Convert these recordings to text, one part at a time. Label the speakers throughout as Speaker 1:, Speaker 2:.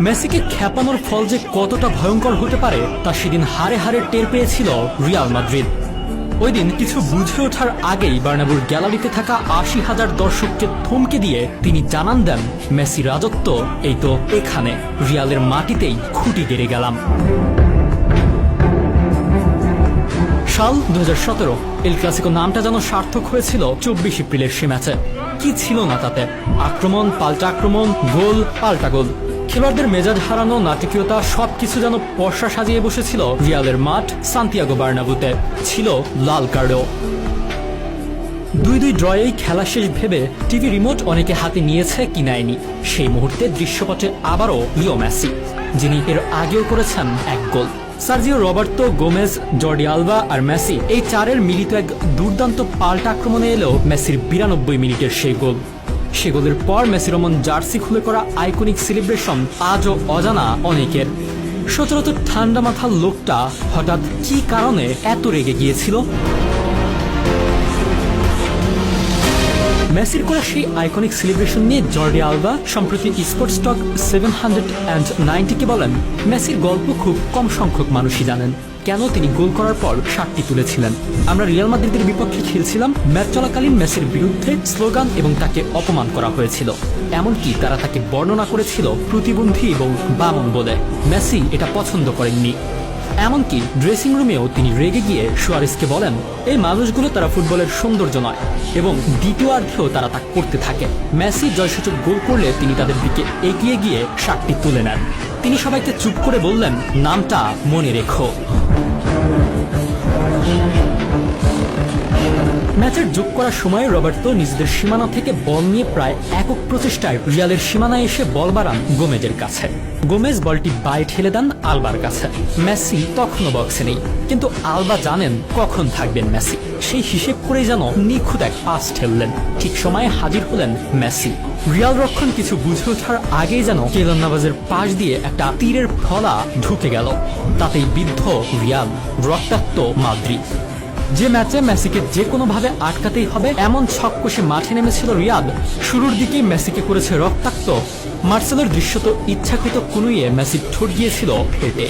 Speaker 1: মেসিকে খেপানোর ফল যে কতটা ভয়ঙ্কর হতে পারে তা সেদিন হারে হারে টের পেয়েছিল রিয়াল মাদ্রিদ। ওই দিন কিছু বুঝে ওঠার আগেই বার্নাব্যুর গ্যালারিতে থাকা ৮০,০০০ দর্শককে থমকে দিয়ে তিনি জানান দেন, মেসি রাজত্ব এই তো এখানে, রিয়ালের মাটিতেই খুঁটি গেড়ে গেলাম। সাল ২০১৭ এল ক্লাসিকো নামটা যেন সার্থক হয়েছিল ২৪ এপ্রিলের সে ম্যাচে। কি ছিল না তাতে? আক্রমণ, পাল্টা আক্রমণ, গোল, পাল্টা গোল। খেলোয়াড়দের মেজাজ হারানো, নাটকীয়তা সবকিছু যেন পর্ষা সাজিয়ে বসেছিল রিয়ালের মাঠ সান্তিয়াগো বার্নাব্যুতে। ছিল লাল কার্ডও। ২-২ ড্রয়েই খেলা শেষ ভেবে টিভি রিমোট অনেকে হাতে নিয়েছে কি নেয়নি। সেই মুহূর্তে দৃশ্যপটে আবারও লিও মেসি, যিনি এর আগেও করেছেন এক গোল। Sergio Roberto, Gomes, Jordi Alba আর মেসি, এই চারের মিলিত এক দুর্দান্ত পাল্টা আক্রমণে এলো মেসির ৯২ মিনিটের সেই গোল। সে গোলের পর মেসি রোমান জার্সি খুলে করা আইকনিক সেলিব্রেশন আজও অজানা অনেকের। সচরাচর ঠান্ডা মাথার লোকটা হঠাৎ কি কারণে এত রেগে গিয়েছিল? মেসির করা সেই আইকনিক সেলিব্রেশন নিয়ে জর্ডি আলবা সম্প্রতি স্পোর্টস টক 790কে বলেন, মেসির গল্প খুব কম সংখ্যক মানুষই জানেন। কেন তিনি গোল করার পর শার্টটি তুলেছিলেন। আমরা রিয়াল মাদ্রিদের বিপক্ষে খেলছিলাম, ম্যাচ চলাকালীন মেসির বিরুদ্ধে স্লোগান এবং তাকে অপমান করা হয়েছিল। এমনকি তারা তাকে বর্ণনা করেছিল প্রতিবন্ধী এবং বামন বলে। মেসি এটা পছন্দ করেননি। এমনকি ড্রেসিং রুমেও তিনি রেগে গিয়ে সুয়ারেজকে বলেন, এই মানুষগুলো তারা ফুটবলের সৌন্দর্য নয়, এবং দ্বিতীয়ার্ধেও তারা তা করতে থাকে। মেসি জয়সূচক গোল করলে তিনি তাদের দিকে এগিয়ে গিয়ে শার্টটি তুলে নেন। তিনি সবাইকে চুপ করে বললেন, নামটা মনে রেখো। ম্যাচের যোগ করার সময় রবার্তো নিজেদের সীমানা থেকে বল নিয়ে প্রায় একক প্রচেষ্টায় রিয়ালের সীমানায় এসে বল বাড়ান গোমেজের কাছে। গোমেজ বলটি বাই ঠেলে দেন আলবার কাছে। মেসি তখনও বক্সে নেই, কিন্তু আলবা জানেন কখন থাকবেন মেসি। সেই হিসেব করেই যেন নিখুঁত এক পাস ঠেললেন। ঠিক সময়ে হাজির হলেন মেসি। রিয়াল রক্ষণ কিছু বুঝে ওঠার আগেই যেন কেইলর নাভাসের পাশ দিয়ে একটা তীরের ফলা ঢুকে গেল। তাতেই বিদ্ধ রিয়াল, রক্তাক্ত মাদ্রিদ। যে ম্যাচে মেসিকে যে কোনোভাবে আটকাতেই হবে এমন ছক কষে মাঠে নেমেছিল রিয়াল, শুরুর দিকেই মেসিকে করেছে রক্তাক্ত। মার্সেলোর দৃশ্যত ইচ্ছাকৃত কুনুইয়ে মেসির ঠোঁট গিয়েছিল ফেটে।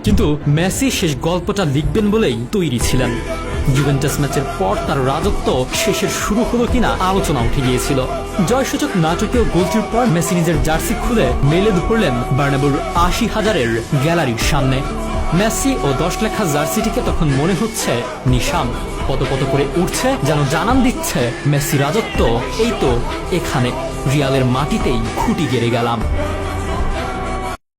Speaker 1: কিন্তু মেসি শেষ গল্পটা লিখবেন বলেই তৈরি ছিলেন। জুভেন্টাস ম্যাচের পর তার রাজত্ব শেষের শুরু হলো কিনা আলোচনা উঠে গিয়েছিল। জয়সূচক নাটকীয় গোলটির পর মেসি নিজের জার্সি খুলে মেলে ধরলেন বার্নাব্যুর ৮০,০০০-এর গ্যালারির সামনে। মেসি ও ১০ লেখা জার্সিটিকে তখন মনে হচ্ছে নিশান পত পত করে উঠছে, যেন জানান দিচ্ছে, মেসি রাজত্ব এই তো এখানে, রিয়ালের মাটিতেই খুঁটি গেড়ে গেলাম।